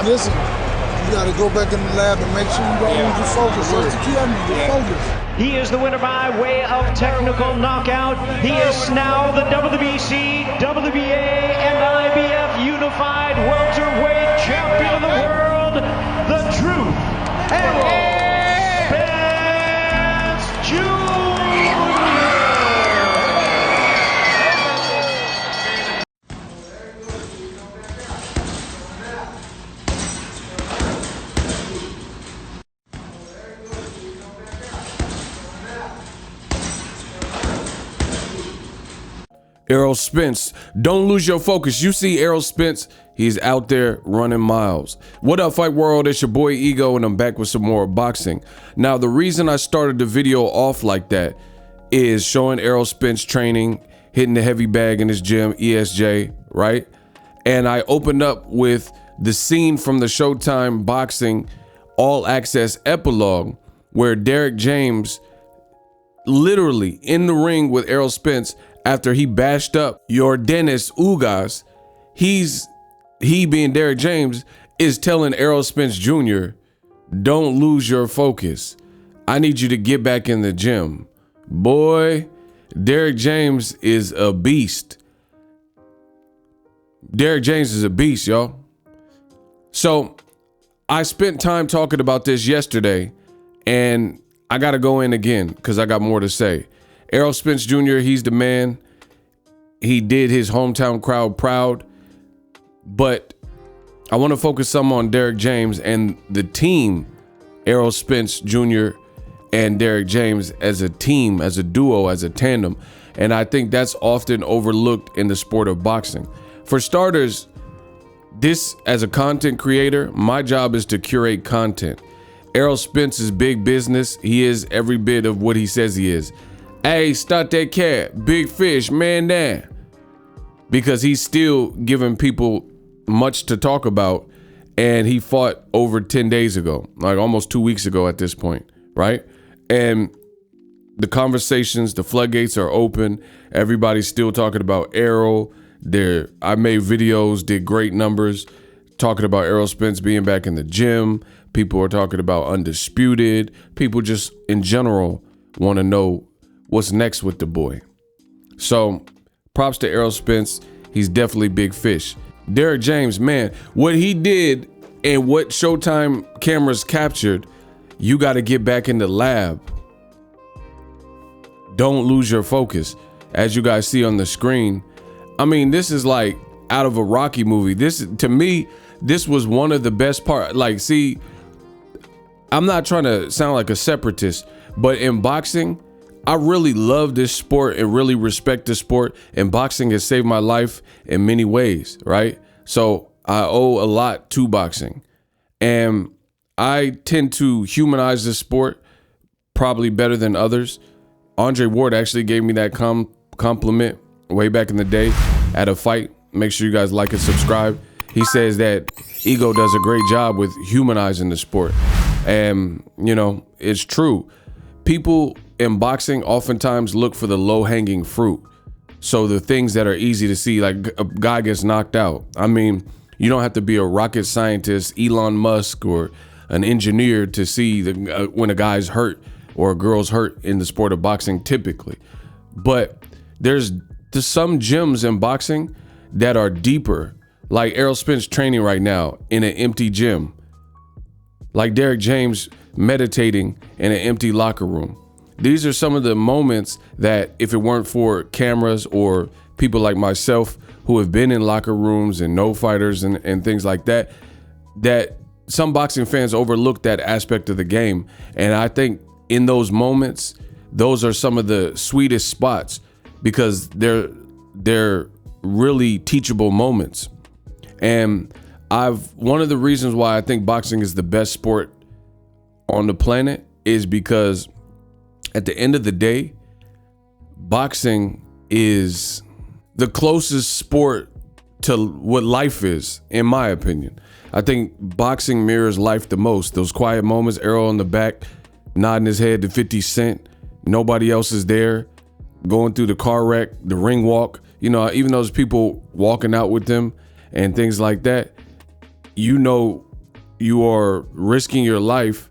Listen, you got to go back in the lab and make sure you don't lose your focus. That's the key. I need your focus. He is the winner by way of technical knockout. He is now the WBC, WBA, and IBF Unified Welterweight Champion of the World, the Truth, ERROL Spence Jr. ERROL Spence, don't lose your focus. You see ERROL Spence, he's out there running miles. What up, Fight World? It's your boy Ego, and I'm back with some more boxing. Now, the reason I started the video off like that is showing ERROL Spence training, hitting the heavy bag in his gym, ESJ, right? And I opened up with the scene from the Showtime Boxing All Access epilogue where Derrick James literally in the ring with ERROL Spence after he bashed up YORDENIS UGAS. He being Derrick James is telling ERROL Spence Jr., don't lose your focus. I need you to get back in the gym. Boy, Derrick James is a beast. Derrick James is a beast, y'all. So I spent time talking about this yesterday, and I got to go in again because I got more to say. ERROL Spence Jr., he's the man. He did his hometown crowd proud. But I want to focus some on Derrick James and the team, ERROL Spence Jr. and Derrick James as a team, as a duo, as a tandem. And I think that's often overlooked in the sport of boxing. For starters, this as a content creator, my job is to curate content. ERROL Spence is big business. He is every bit of what he says he is. Hey, start that cat, big fish, man down. Because he's still giving people much to talk about, and he fought over 10 days ago, like almost 2 weeks ago at this point, right? And the conversations, the floodgates are open. Everybody's still talking about ERROL. I made videos, did great numbers, talking about ERROL Spence being back in the gym. People are talking about Undisputed. People just in general want to know what's next with the boy. So props to ERROL Spence. He's definitely big fish. Derrick James, man, what he did and what Showtime cameras captured, you got to get back in the lab. Don't lose your focus. As you guys see on the screen, I mean, this is like out of a Rocky movie. This, to me, this was one of the best parts. Like, see, I'm not trying to sound like a separatist, but in boxing, I really love this sport and really respect this sport, and boxing has saved my life in many ways, right? So I owe a lot to boxing, and I tend to humanize this sport probably better than others. Andre Ward actually gave me that compliment way back in the day at a fight. Make sure you guys like and subscribe. He says that Ego does a great job with humanizing the sport, and you know, it's true. People in boxing oftentimes look for the low-hanging fruit. So the things that are easy to see, like a guy gets knocked out. I mean, you don't have to be a rocket scientist, Elon Musk, or an engineer to see when a guy's hurt or a girl's hurt in the sport of boxing typically. But there's some gems in boxing that are deeper, like ERROL Spence training right now in an empty gym, like Derrick James meditating in an empty locker room. These are some of the moments that if it weren't for cameras or people like myself who have been in locker rooms and know fighters and things like that, that some boxing fans overlook that aspect of the game. And I think in those moments, those are some of the sweetest spots because they're really teachable moments. And one of the reasons why I think boxing is the best sport on the planet is because at the end of the day, boxing is the closest sport to what life is, in my opinion. I think boxing mirrors life the most. Those quiet moments, Errol in the back, nodding his head to 50 Cent. Nobody else is there. Going through the car wreck, the ring walk. You know, even those people walking out with them and things like that, you know you are risking your life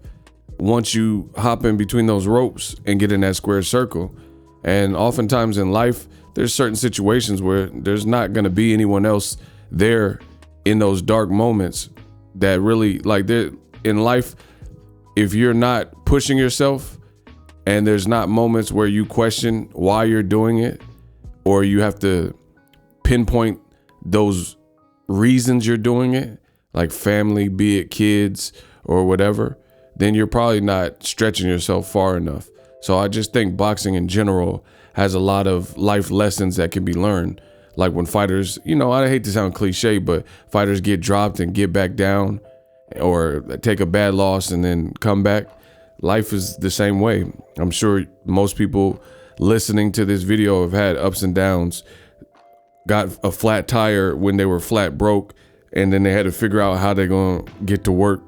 once you hop in between those ropes and get in that square circle. And oftentimes in life, there's certain situations where there's not going to be anyone else there in those dark moments that really, like, in life, if you're not pushing yourself and there's not moments where you question why you're doing it, or you have to pinpoint those reasons you're doing it, like family, be it kids or whatever, then you're probably not stretching yourself far enough. So I just think boxing in general has a lot of life lessons that can be learned. Like when fighters, you know, I hate to sound cliche, but fighters get dropped and get back down, or take a bad loss and then come back. Life is the same way. I'm sure most people listening to this video have had ups and downs, got a flat tire when they were flat broke, and then they had to figure out how they're gonna get to work,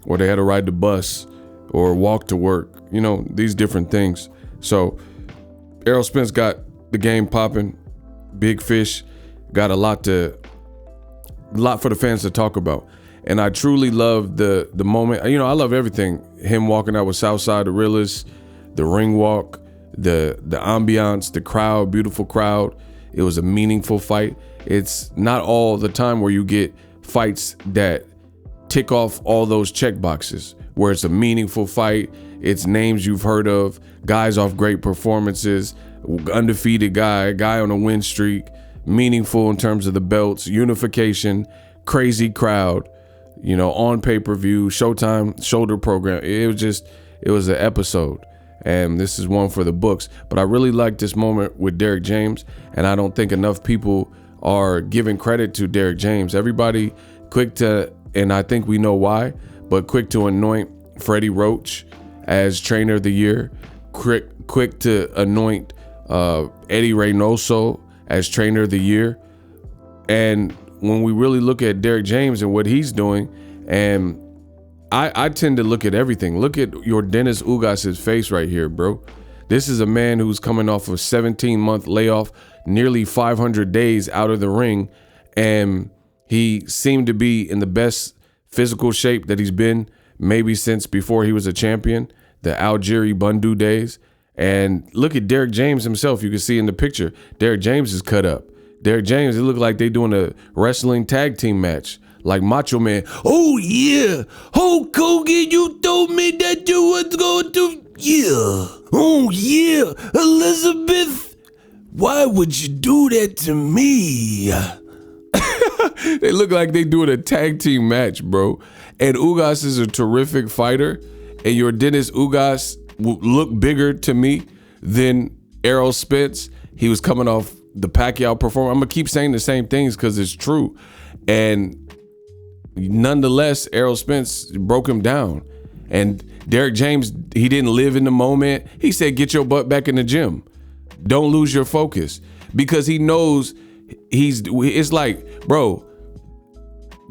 or they had to ride the bus or walk to work, you know, these different things. So Errol Spence got the game popping, big fish, got a lot for the fans to talk about. And I truly love the moment. You know, I love everything. Him walking out with Southside, the realist, the ring walk, the ambiance, the crowd, beautiful crowd. It was a meaningful fight. It's not all the time where you get fights that tick off all those check boxes, where it's a meaningful fight. It's names you've heard of, guys off great performances, undefeated guy on a win streak, meaningful in terms of the belts, unification, crazy crowd, you know, on pay-per-view, Showtime, shoulder program. It was an episode, and this is one for the books. But I really like this moment with Derrick James, and I don't think enough people are giving credit to Derrick James. Everybody quick to, and I think we know why, but quick to anoint Freddie Roach as trainer of the year, quick to anoint Eddie Reynoso as trainer of the year. And when we really look at Derrick James and what he's doing, and I tend to look at everything. Look at Yordenis Ugas' face right here, bro. This is a man who's coming off a 17-month layoff, nearly 500 days out of the ring, and he seemed to be in the best physical shape that he's been maybe since before he was a champion, the Algeri Bundu days. And look at Derrick James himself. You can see in the picture, Derrick James is cut up. Derrick James, it looked like they doing a wrestling tag team match, like Macho Man. Oh yeah, Hulk Hogan, you told me that you was going to, yeah. Oh yeah, Elizabeth, why would you do that to me? They look like they doing a tag team match, bro. And Ugas is a terrific fighter, and Yordenis Ugas look bigger to me than Errol Spence. He was coming off the Pacquiao performance. I'm gonna keep saying the same things because it's true. And nonetheless, Errol Spence broke him down. And Derrick James, he didn't live in the moment. He said, get your butt back in the gym. Don't lose your focus. Because he knows it's like, bro,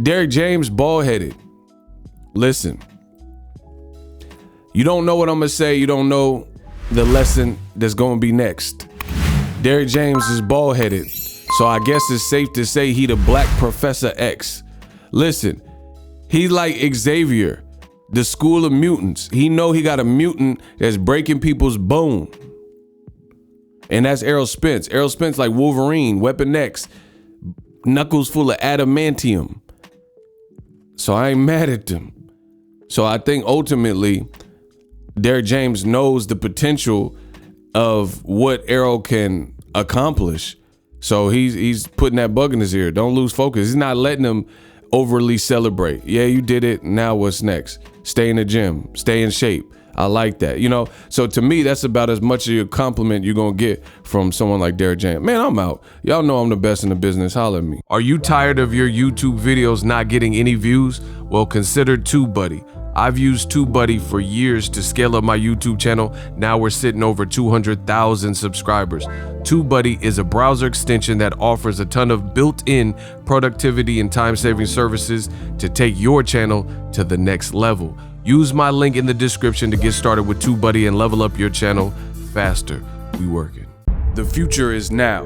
Derrick James, bald-headed. Listen, you don't know what I'm gonna say. You don't know the lesson that's gonna be next. Derrick James is bald-headed, so I guess it's safe to say he the Black Professor X. Listen, he's like Xavier, the school of mutants. He know he got a mutant that's breaking people's bone. And that's Errol Spence. Errol Spence like Wolverine, Weapon X, knuckles full of adamantium. So I ain't mad at them. So I think ultimately, Derrick James knows the potential of what Errol can accomplish. So he's putting that bug in his ear. Don't lose focus. He's not letting him overly celebrate. Yeah, you did it. Now what's next? Stay in the gym. Stay in shape. I like that. You know, so to me, that's about as much of a compliment you're going to get from someone like Derrick James. Man, I'm out. Y'all know I'm the best in the business. Holla at me. Are you tired of your YouTube videos not getting any views? Well, consider TubeBuddy. I've used TubeBuddy for years to scale up my YouTube channel. Now we're sitting over 200,000 subscribers. TubeBuddy is a browser extension that offers a ton of built-in productivity and time-saving services to take your channel to the next level. Use my link in the description to get started with TubeBuddy and level up your channel faster. We working. The future is now.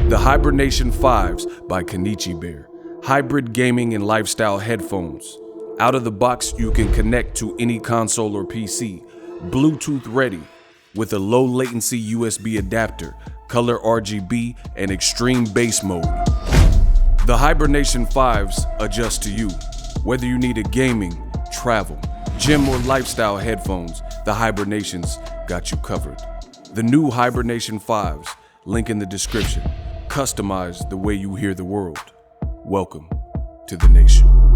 The Hibernation 5s by Kenichi Bear. Hybrid gaming and lifestyle headphones. Out of the box, you can connect to any console or PC, Bluetooth ready, with a low latency USB adapter, color RGB, and extreme bass mode. The Hibernation 5s adjust to you. Whether you need a gaming, travel, gym, or lifestyle headphones, the Hibernations got you covered. The new Hibernation 5s, link in the description, customize the way you hear the world. Welcome to the nation.